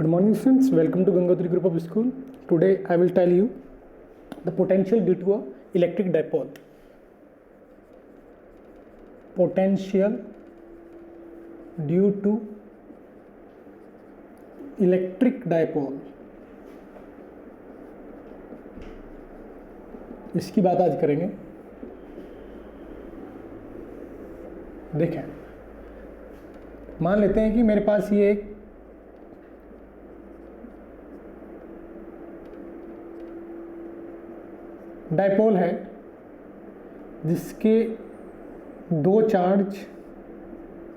Good morning students, welcome to Gangotri Group of School. Today I will tell you the potential due to a electric dipole. Potential due to electric dipole. इसकी बात आज करेंगे. देखें, मान लेते हैं कि मेरे पास ये एक डाइपोल है जिसके दो charge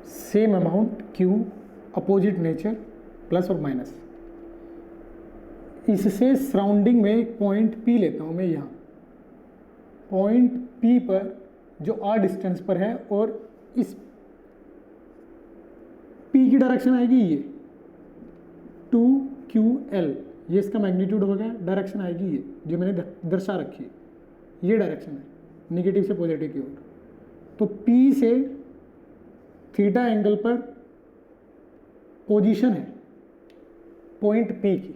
same amount Q opposite nature plus और माइनस. इससे सराउंडिंग में एक पॉइंट P लेता हूँ मैं. यहाँ पॉइंट P पर जो R डिस्टेंस पर है और इस P की डायरेक्शन आएगी ये 2QL, ये इसका मैग्नीट्यूड हो गया. डायरेक्शन आएगी ये जो मैंने दर्शा रखी है, ये डायरेक्शन है निगेटिव से पॉजिटिव की ओर. तो P से थीटा एंगल पर पोजीशन है पॉइंट P की.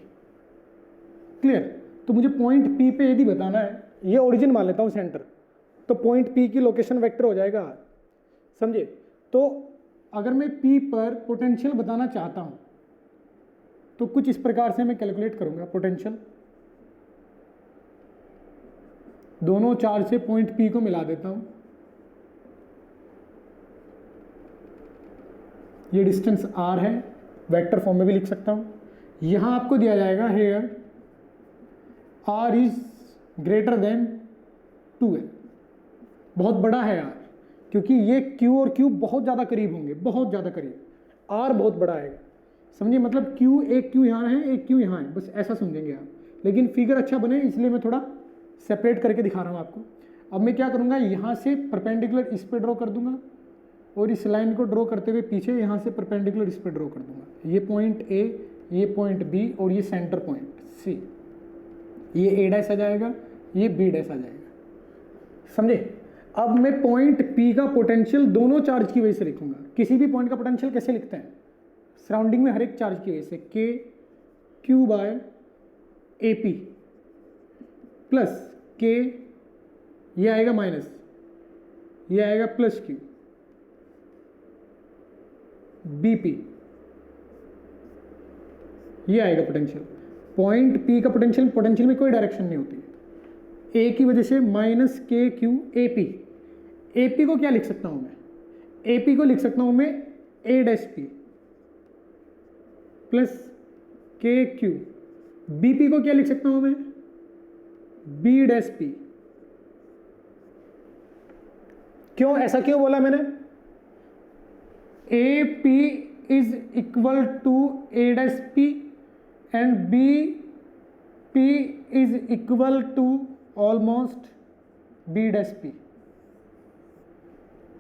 क्लियर? तो मुझे पॉइंट P पे यदि बताना है, ये ओरिजिन मान लेता हूँ सेंटर, तो पॉइंट P की लोकेशन वेक्टर हो जाएगा R. समझे? तो अगर मैं P पर पोटेंशियल बताना चाहता हूँ तो कुछ इस प्रकार से मैं कैलकुलेट करूँगा. पोटेंशियल दोनों चार्ज से पॉइंट P को मिला देता हूँ. ये डिस्टेंस R है, वेक्टर फॉर्म में भी लिख सकता हूँ. यहाँ आपको दिया जाएगा here R is greater than 2L. बहुत बड़ा है R, क्योंकि ये Q और Q बहुत ज़्यादा करीब होंगे, बहुत ज़्यादा करीब. R बहुत बड़ा आएगा. समझिए, मतलब Q, एक Q यहाँ है, एक Q यहाँ है, बस ऐसा समझेंगे आप. लेकिन फिगर अच्छा बने इसलिए मैं थोड़ा सेपरेट करके दिखा रहा हूँ आपको. अब मैं क्या करूँगा, यहाँ से परपेंडिकुलर इस पर ड्रॉ कर दूंगा और इस लाइन को ड्रॉ करते हुए पीछे यहाँ से परपेंडिकुलर इस पर ड्रॉ कर दूंगा. ये पॉइंट A, ये पॉइंट B और ये सेंटर पॉइंट C. ये A डैश आ जाएगा, ये B डैश आ जाएगा. समझे? अब मैं पॉइंट P का पोटेंशियल दोनों चार्ज की वजह से लिखूंगा. किसी भी पॉइंट का पोटेंशियल कैसे लिखते हैं? सराउंडिंग में हर एक चार्ज की वजह से KQ by AP plus K, ये आएगा माइनस, ये आएगा प्लस Q BP, ये आएगा पोटेंशियल. पॉइंट P का पोटेंशियल में कोई डायरेक्शन नहीं होती. A की वजह से माइनस KQ AP. AP को क्या लिख सकता हूं मैं? AP को लिख सकता हूं मैं A dash P plus KQ. BP को क्या लिख सकता हूं मैं? B dash P. क्यों, ऐसा क्यों बोला मैंने? AP is equal to A dash P and BP is equal to almost B dash P.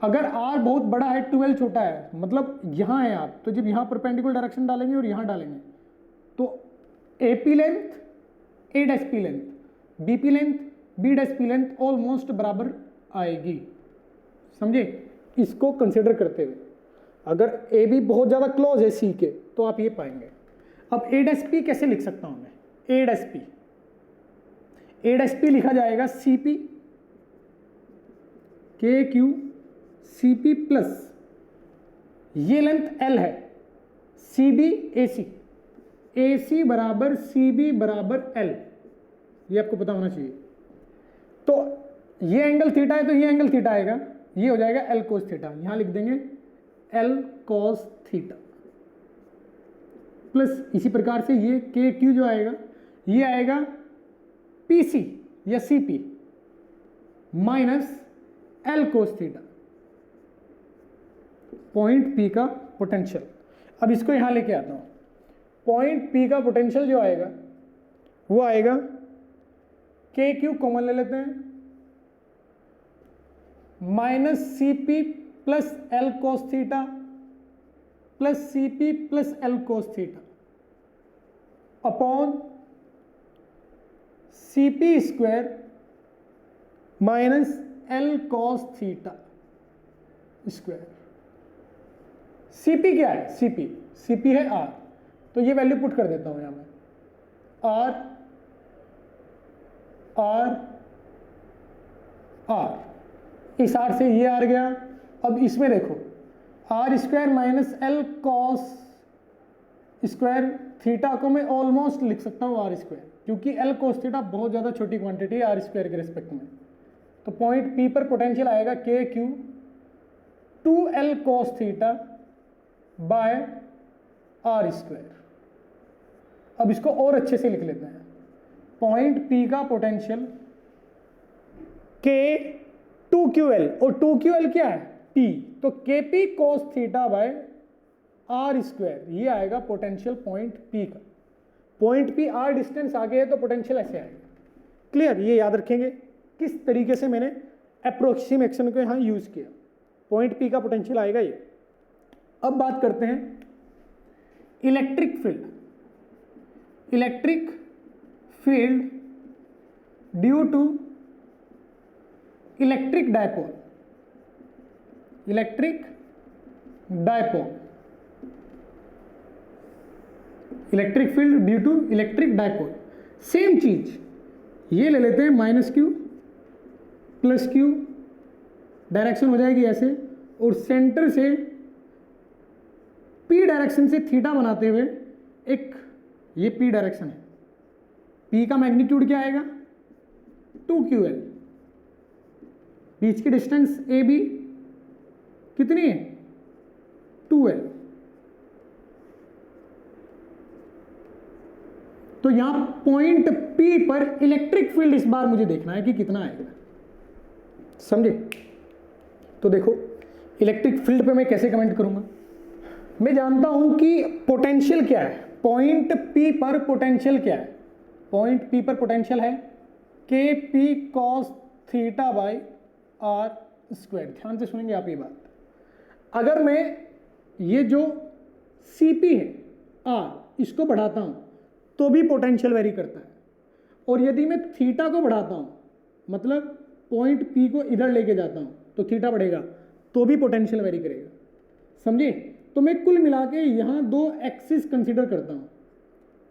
अगर R बहुत बड़ा है, 12 छोटा है, मतलब यहां है आप, तो जब यहां परपेंडिकुलर डायरेक्शन डालेंगे और यहां डालेंगे तो AP length A dash P length, BP length B dash P length almost बराबर आएगी. समझे? इसको कंसिडर करते हुए अगर AB बहुत ज़्यादा क्लोज है C के तो आप ये पाएंगे. अब A डैश P कैसे लिख सकता हूं मैं? A dash P, A dash P लिखा जाएगा CP KQ CP प्लस ये लेंथ L है CB AC, AC बराबर CB बराबर L. ये आपको पता होना चाहिए. तो ये एंगल थीटा है तो ये एंगल थीटा आएगा, ये हो जाएगा L cos थीटा. यहां लिख देंगे L cos थीटा प्लस इसी प्रकार से ये KQ जो आएगा, ये आएगा PC या CP minus L cos theta. Point P का पोटेंशियल. अब इसको यहां लेके आता हूं. पॉइंट P का पोटेंशियल जो आएगा वो आएगा, KQ कॉमन ले लेते हैं, minus CP plus L cos theta plus CP plus L cos theta upon CP square minus L cos theta square. CP क्या है? CP है R, तो ये वैल्यू पुट कर देता हूं यहां मैं, आर आर आर, इस आर से ये आर गया। अब इसमें देखो R square minus L cos square theta को मैं ऑलमोस्ट लिख सकता हूँ आर स्क्वायर, क्योंकि एल कॉस थीटा बहुत ज़्यादा छोटी क्वांटिटी है आर स्क्वायर के रिस्पेक्ट में। तो पॉइंट पी पर पोटेंशियल आएगा K Q 2L cos theta by R square. अब इसको और अच्छे से लिख लेते हैं, पॉइंट पी का पोटेंशियल के 2QL, और 2QL क्या है P, तो KP cos theta by R square, ये आएगा पोटेंशियल पॉइंट P का। पॉइंट P आर डिस्टेंस आगे है तो पोटेंशियल ऐसे आएगा। क्लियर, ये याद रखेंगे किस तरीके से मैंने अप्रोक्सीमेशन को यहां यूज किया। पॉइंट P का पोटेंशियल आएगा ये। अब बात करते हैं electric field. Electric field due to electric dipole, electric dipole, electric field due to electric dipole. Same चीज ये ले लेते हैं, minus Q plus Q, direction हो जाएगी ऐसे, और सेंटर से पी डायरेक्शन से थीटा बनाते हुए एक, ये पी डायरेक्शन है, पी का मैग्नीट्यूड क्या आएगा 2QL, बीच की डिस्टेंस ए बी कितनी है 2L। तो यहां पॉइंट P पर इलेक्ट्रिक फील्ड इस बार मुझे देखना है कि कितना आएगा, समझे। तो देखो इलेक्ट्रिक फील्ड पे मैं कैसे कमेंट करूंगा, मैं जानता हूं कि पोटेंशियल क्या है, पॉइंट P पर पोटेंशियल क्या है, पॉइंट P पर पोटेंशियल है KP cos theta by R square. ध्यान से सुनेंगे आप ये बात। अगर मैं ये जो CP है R, इसको बढ़ाता हूं तो भी पोटेंशियल वेरी करता है, और यदि मैं थीटा को बढ़ाता हूं, मतलब पॉइंट P को इधर लेके जाता हूं तो थीटा बढ़ेगा, तो भी पोटेंशियल वेरी करेगा, समझे। तो मैं कुल मिला के यहां दो एक्सिस कंसीडर करता हूं,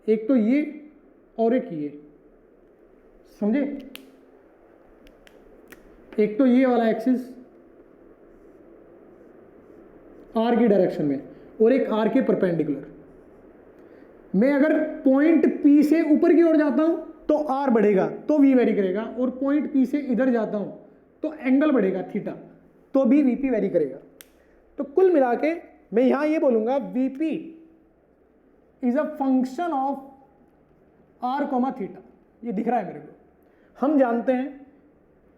एक तो ये और एक ये, समझे। एक तो ये वाला एक्सिस आर की डायरेक्शन में और एक आर के परपेंडिकुलर। मैं अगर पॉइंट P से ऊपर की ओर जाता हूं तो आर बढ़ेगा तो वी वेरी करेगा, और पॉइंट P से इधर जाता हूं तो एंगल बढ़ेगा थीटा, तो भी वीपी वेरी करेगा। तो कुल मिला के मैं यहां ये बोलूंगा VP is a function of R comma theta. ये दिख रहा है मेरे को। हम जानते हैं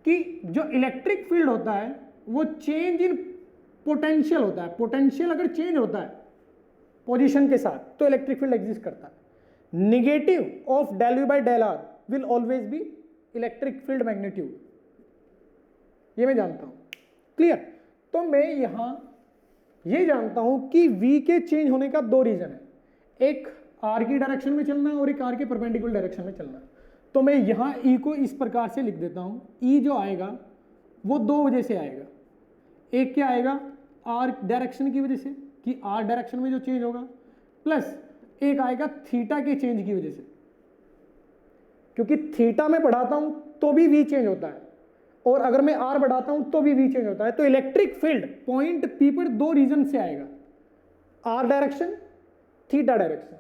कि जो इलेक्ट्रिक फील्ड होता है वो चेंज इन पोटेंशियल होता है, पोटेंशियल अगर चेंज होता है पोजीशन के साथ तो इलेक्ट्रिक फील्ड एग्जिस्ट करता है। Negative of del V by del R will always be electric field magnitude, ये मैं जानता हूं। क्लियर। तो मैं यहां ये जानता हूं कि V के चेंज होने का दो रीजन है, एक R की डायरेक्शन में चलना और एक R के परपेंडिकुलर डायरेक्शन में चलना। तो मैं यहां E को इस प्रकार से लिख देता हूं, E जो आएगा वो दो वजह से आएगा। एक क्या आएगा R डायरेक्शन की वजह से कि R डायरेक्शन में जो चेंज होगा, प्लस एक आएगा थीटा के चेंज की वजह से, क्योंकि थीटा में बढ़ाता हूं तो भी V चेंज होता है, और अगर मैं R बढ़ाता हूं तो भी V चेंज होता है। तो इलेक्ट्रिक फील्ड पॉइंट P पर दो रीजन से आएगा, R direction, theta direction.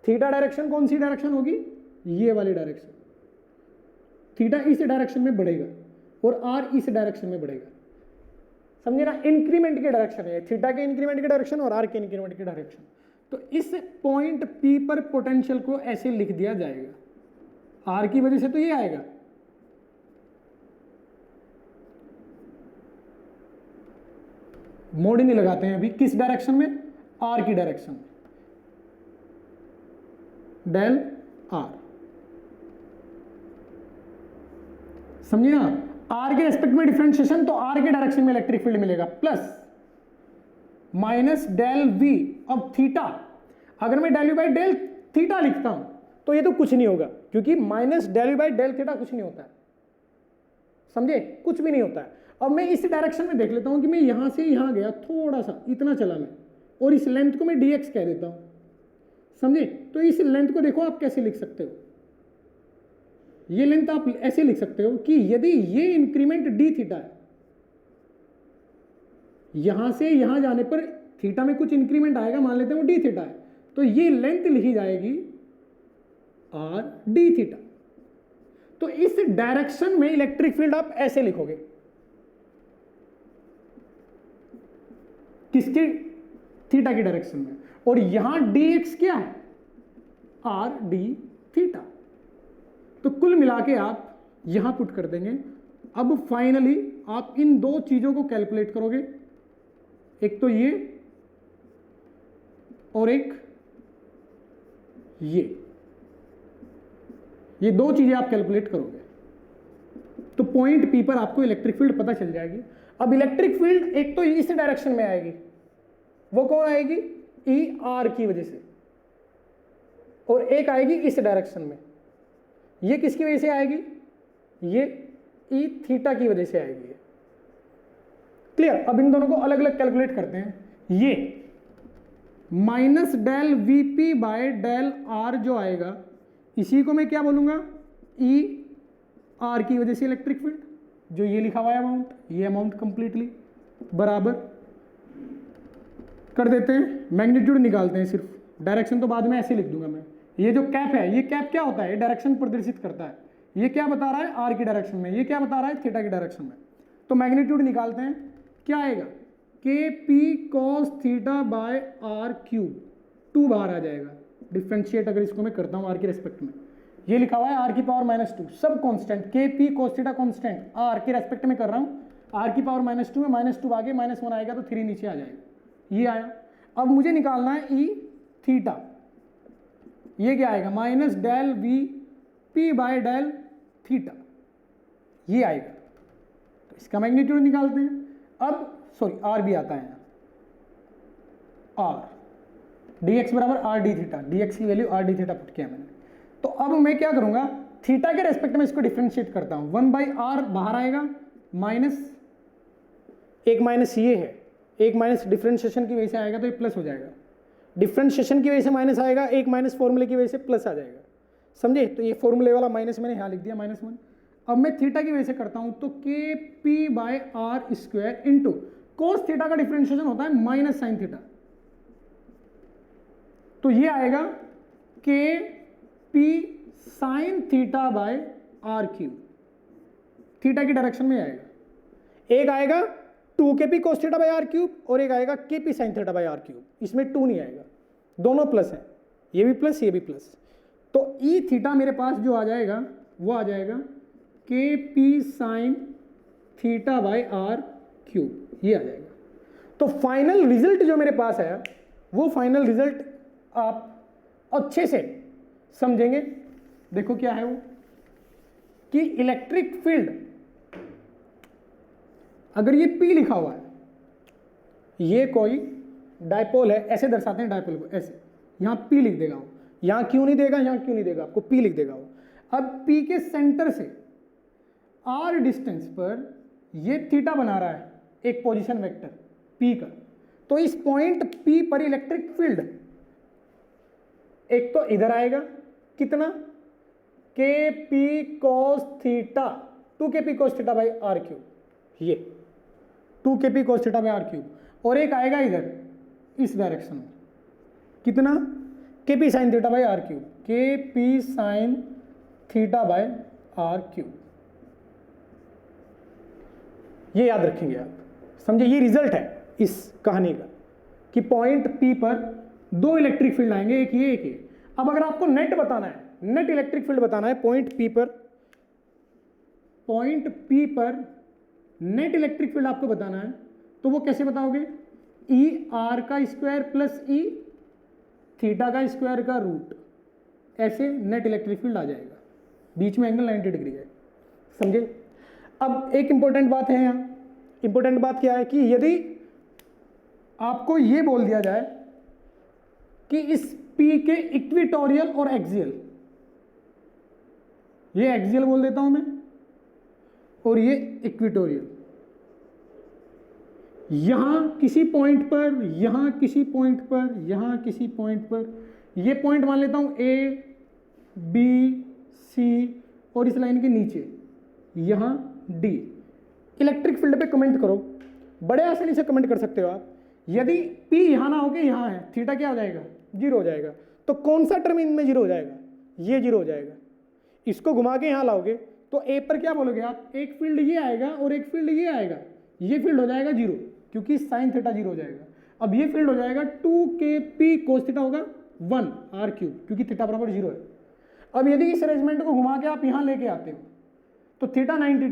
Theta direction कौन सी डायरेक्शन होगी, ये वाली डायरेक्शन। थीटा इस डायरेक्शन में बढ़ेगा और R इस डायरेक्शन में बढ़ेगा, समझे ना। इंक्रीमेंट के डायरेक्शन है, थीटा के इंक्रीमेंट के डायरेक्शन और R के इंक्रीमेंट के डायरेक्शन। तो इस पॉइंट P पर पोटेंशियल को ऐसे लिख दिया जाएगा, R की वजह से तो ये आएगा, मोड ही नहीं लगाते हैं अभी, किस डायरेक्शन में, R की डायरेक्शन में, डेल R, समझिए ना। R के रेस्पेक्ट में डिफरेंशिएशन तो R के डायरेक्शन में इलेक्ट्रिक फील्ड मिलेगा, प्लस माइनस डेल V। अब थीटा, अगर मैं del V by del theta लिखता हूं तो ये तो कुछ नहीं होगा, क्योंकि minus del V by del theta कुछ नहीं होता है, समझे, कुछ भी नहीं होता है। अब मैं इस डायरेक्शन में देख लेता हूं कि मैं यहां से यहां गया, थोड़ा सा इतना चला मैं, और इस लेंथ को मैं dx कह देता हूं, समझे? तो इस लेंथ को देखो आप कैसे लिख सकते हो, ये लेंथ आप ऐसे लिख सकते हो कि यदि ये इंक्रीमेंट डी थीटा है, यहां से यहां जाने पर थीटा में कुछ इंक्रीमेंट आएगा, मान लेते हैं वो डी थीटा है, तो ये लेंथ लिखी जाएगी आर डी थीटा। तो इस डायरेक्शन में इलेक्ट्रिक फील्ड आप ऐसे लिखोगे, किसके? थीटा की डायरेक्शन में, और यहां dx क्या है? R D theta. तो कुल मिला के आप यहां पुट कर देंगे। अब फाइनली आप इन दो चीजों को कैलकुलेट करोगे, एक तो ये और एक ये दो चीजें आप कैलकुलेट करोगे तो पॉइंट पी पर आपको इलेक्ट्रिक फील्ड पता चल जाएगी। अब इलेक्ट्रिक फील्ड एक तो इस डायरेक्शन में आएगी, वो कौन आएगी? ई आर की वजह से, और एक आएगी इस डायरेक्शन में, ये किसकी वजह से आएगी? ये ई थीटा की वजह से आएगी। क्लियर? अब इन दोनों को अलग अलग कैलकुलेट करते हैं। ये minus del VP by del R जो आएगा, इसी को मैं क्या बोलूंगा? ई आर की वजह से इलेक्ट्रिक फील्ड, जो ये लिखा हुआ है अमाउंट, ये अमाउंट कंप्लीटली बराबर कर देते हैं। मैग्नीट्यूड निकालते हैं सिर्फ, डायरेक्शन तो बाद में ऐसे लिख दूंगा मैं। ये जो कैप है, ये कैप क्या होता है? डायरेक्शन प्रदर्शित करता है। ये क्या बता रहा है? आर की डायरेक्शन में। ये क्या बता रहा है? थीटा की डायरेक्शन में। तो मैग्नीट्यूड निकालते हैं, क्या आएगा? K P cos theta by R cube, 2 बाहर आ जाएगा। डिफ्रेंशिएट अगर इसको मैं करता हूँ आर की रेस्पेक्ट में, ये लिखा हुआ है आर की पावर -2, सब constant, K P cos theta constant, R के रेस्पेक्ट में कर रहा हूँ, आर की पावर -2 में -2 आगे -1 आएगा तो 3 नीचे आ जाएगा, ये आया। अब मुझे निकालना है ई थीटा, ये क्या आएगा? Minus del V P by del theta, ये आएगा। तो इसका मैग्नीट्यूड निकालते हैं। अब सॉरी आर भी आता है, आर dx बराबर आर डी थीटा, dx की value R D theta put किया मैंने। तो अब मैं क्या करूंगा? थीटा के रेस्पेक्ट में इसको डिफ्रेंशिएट करता हूं। 1/r बाहर आएगा, माइनस एक माइनस ये है, एक माइनस डिफ्रेंशिएशन की वजह से आएगा तो ये प्लस हो जाएगा, डिफ्रेंशिएशन की वजह से माइनस आएगा, एक माइनस फॉर्मूले की वजह से प्लस आ जाएगा, समझे? तो ये फॉर्मूले वाला माइनस मैंने यहाँ लिख दिया -1। अब मैं थीटा की वजह से करता हूं तो K P by R square into cos theta का डिफ्रेंशिएशन होता है माइनस साइन थीटा, तो ये आएगा K P sine theta by R cube, theta की डायरेक्शन में आएगा। एक आएगा 2 K P cos theta by R cube और एक आएगा K P sine theta by R cube, इसमें 2 नहीं आएगा, दोनों प्लस है, ये भी प्लस ये भी प्लस। तो ई थीटा मेरे पास जो आ जाएगा वो आ जाएगा K P sine theta by R cube, ये आ जाएगा। तो फाइनल रिजल्ट जो मेरे पास है वो फाइनल रिजल्ट आप अच्छे से समझेंगे। देखो क्या है वो, कि इलेक्ट्रिक फील्ड, अगर ये P लिखा हुआ है, ये कोई डायपोल है, ऐसे दर्शाते हैं डायपोल को, ऐसे यहां P लिख देगा वो, यहां क्यों नहीं देगा, यहां क्यों नहीं देगा, आपको P लिख देगा वो। अब P के सेंटर से R डिस्टेंस पर ये थीटा बना रहा है एक पोजीशन वेक्टर P का, तो इस पॉइंट P पर इलेक्ट्रिक फील्ड एक तो इधर आएगा, कितना? K P cos theta, 2 K P cos theta by R cube, ये 2 K P cos theta by R cube, और एक आएगा इधर इस डायरेक्शन में, कितना? K P sine theta by R cube, K P sine theta by R cube, ये याद रखेंगे आप, समझे? ये रिजल्ट है इस कहानी का कि पॉइंट P पर 2 इलेक्ट्रिक फील्ड आएंगे, एक ये एक ये। अब अगर आपको नेट बताना है, नेट इलेक्ट्रिक फील्ड बताना है पॉइंट P पर नेट इलेक्ट्रिक फील्ड आपको बताना है, तो वो कैसे बताओगे? ई आर का स्क्वायर प्लस ई थीटा का स्क्वायर का रूट, ऐसे नेट इलेक्ट्रिक फील्ड आ जाएगा, बीच में एंगल 90 डिग्री है, समझे? अब एक इंपॉर्टेंट बात है यहाँ, इंपॉर्टेंट बात क्या है कि यदि आपको ये बोल दिया जाए कि इस P के इक्वेटोरियल और एक्सियल, ये एक्सियल बोल देता हूं मैं और ये इक्वेटोरियल, यहां किसी पॉइंट पर, यहां किसी पॉइंट पर, यहां किसी पॉइंट पर ये पॉइंट मान लेता हूं ए बी सी और इस लाइन के नीचे यहां डी। इलेक्ट्रिक फील्ड पे कमेंट करो, बड़े आसानी से कमेंट कर सकते हो आप। यदि P यहां ना होके यहां है, थीटा क्या हो जाएगा, जीरो हो जाएगा। तो कौन सा टर्म इनमें जीरो हो जाएगा, ये जीरो हो जाएगा। इसको घुमा के यहां लाओगे तो ए पर क्या बोलोगे आप, एक फील्ड ये आएगा और एक फील्ड ये आएगा, ये फील्ड हो जाएगा जीरो क्योंकि साइन थीटा जीरो हो जाएगा। अब ये फील्ड हो जाएगा 2kp कोस थीटा होगा 1 r क्यूब क्योंकि थीटा बराबर जीरो है। अब यदि इस अरेंजमेंट को घुमा के आप यहां लेके आते हो तो थीटा 90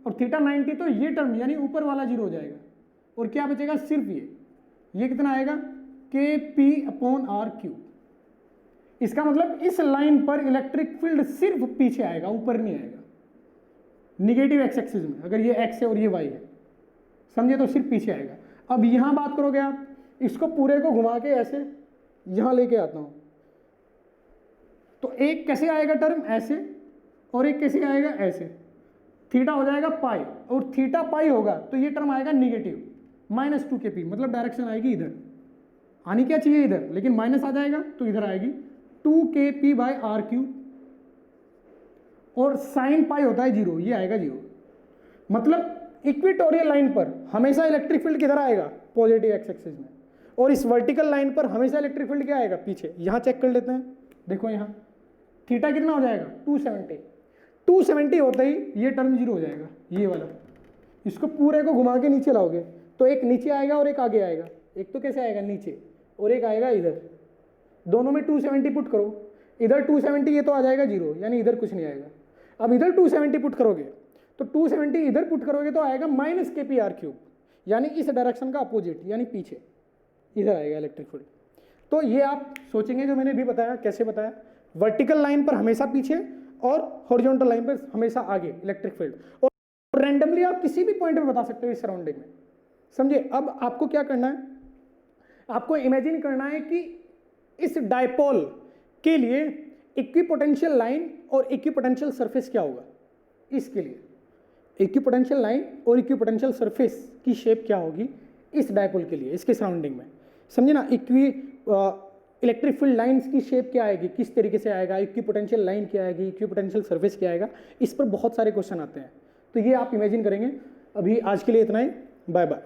और थीटा 90 तो ये टर्म यानी ऊपर वाला जीरो हो जाएगा और क्या बचेगा सिर्फ ये कितना आएगा kp/r क्यूब। इसका मतलब इस लाइन पर इलेक्ट्रिक फील्ड सिर्फ पीछे आएगा, ऊपर नहीं आएगा। निगेटिव एक्स एक्सिस में अगर ये x है और ये y है, समझे, तो सिर्फ पीछे आएगा। अब यहां बात करोगे आप, इसको पूरे को घुमा के ऐसे यहां लेके आता हूं तो एक कैसे आएगा टर्म ऐसे और एक कैसे आएगा ऐसे, थीटा हो जाएगा पाई और थीटा पाई होगा तो ये टर्म आएगा निगेटिव -2kp, मतलब डायरेक्शन आएगी इधर, आनी क्या चाहिए इधर, लेकिन माइनस आ जाएगा तो इधर आएगी 2kp/r क्यूब और साइन पाई होता है जीरो, ये आएगा जीरो। मतलब इक्वेटोरियल लाइन पर हमेशा इलेक्ट्रिक फील्ड किधर आएगा, पॉजिटिव एक्स एक्सिस में, और इस वर्टिकल लाइन पर हमेशा इलेक्ट्रिक फील्ड क्या आएगा, पीछे। यहां चेक कर लेते हैं, देखो यहां थीटा कितना हो जाएगा 270 होता ही ये टर्म जीरो हो जाएगा, ये वाला। इसको पूरे को घुमा के नीचे लाओगे तो एक नीचे आएगा और एक आगे आएगा। एक तो कैसे आएगा नीचे और एक आएगा इधर, दोनों में 270 पुट करो, इधर 270 ये तो आ जाएगा जीरो, यानी इधर कुछ नहीं आएगा। अब इधर 270 पुट करोगे तो 270 इधर पुट करोगे तो आएगा -kp/r क्यूब, यानी इस डायरेक्शन का अपोजिट, यानी पीछे इधर आएगा इलेक्ट्रिक फील्ड। तो ये आप सोचेंगे जो मैंने भी बताया, कैसे बताया, वर्टिकल लाइन पर हमेशा पीछे और हॉरिजॉन्टल लाइन पर हमेशा आगे इलेक्ट्रिक फील्ड, और रैंडमली आप किसी भी पॉइंट पे बता सकते हो इस सराउंडिंग में, समझे। अब आपको क्या करना है, आपको इमेजिन करना है कि इस डायपोल के लिए इक्विपोटेंशियल लाइन और इक्विपोटेंशियल सरफेस क्या होगा। इसके लिए इक्विपोटेंशियल लाइन और इक्विपोटेंशियल सरफेस की शेप क्या होगी इस डायपोल के लिए, इसके सराउंडिंग में, समझे ना। इलेक्ट्रिक फील्ड लाइंस की शेप क्या आएगी, किस तरीके से आएगा, इक्विपोटेंशियल लाइन क्या आएगी, इक्विपोटेंशियल सरफेस क्या आएगा, इस पर बहुत सारे क्वेश्चन आते हैं। तो ये आप इमेजिन करेंगे। अभी आज के लिए इतना ही, बाय बाय।